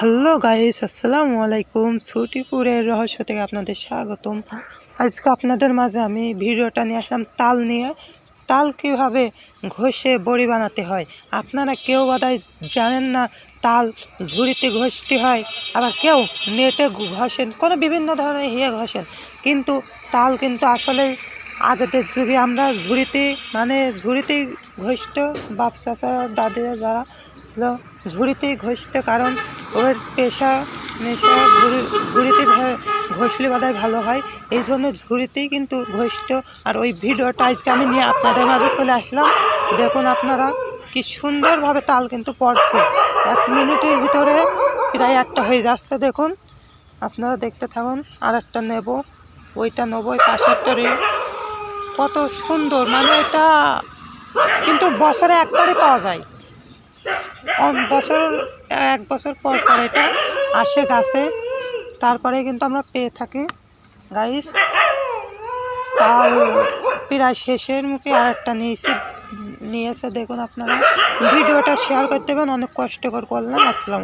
Hello guys, আসসালামু আলাইকুম। ছুটিপুরের রহস্য থেকে আপনাদের স্বাগতম। আজকে আপনাদের মাঝে আমি ভিডিওটা নিয়ে আসলাম তাল নিয়ে। তাল কীভাবে ঘষে বড়ি বানাতে হয়। আপনারা কেউ বোধহয় জানেন না তাল ঝুড়িতে ঘষতে হয়, আবার কেউ নেটে ঘষেন, কোনো বিভিন্ন ধরনের ঘষেন, কিন্তু তাল কিন্তু আসলে আগের যুগে আমরা ঝুড়িতেই ঘষত। বাপ চাচা দাদিরা যারা ছিল ঝুড়িতেই ঘষত, কারণ ওর পেশা নেশা ঝুড়িতে ঘষলে বোধহয় ভালো হয়, এই জন্য ঝুড়িতেই কিন্তু ঘষত। আর ওই ভিডিওটা আজকে আমি নিয়ে আপনাদের মাঝে চলে আসলাম। দেখুন আপনারা কি সুন্দরভাবে তাল কিন্তু পড়ছে, 1 মিনিটের ভিতরে প্রায় একটা হয়ে যাচ্ছে। দেখুন আপনারা দেখতে থাকুন। আর একটা নেব, ওইটা নেবো, ওই পাশেরটারে কত সুন্দর, এটা কিন্তু বছরে একবারই পাওয়া যায়। এক বছর পর পর এটা আসে গাছে, তারপরে কিন্তু আমরা পেয়ে থাকি গাইস। তাল প্রায় শেষের মুখে আর একটা নিয়েছে। দেখুন আপনারা ভিডিওটা শেয়ার করতে পারেন, অনেক কষ্টকর করলাম। আসসালাম।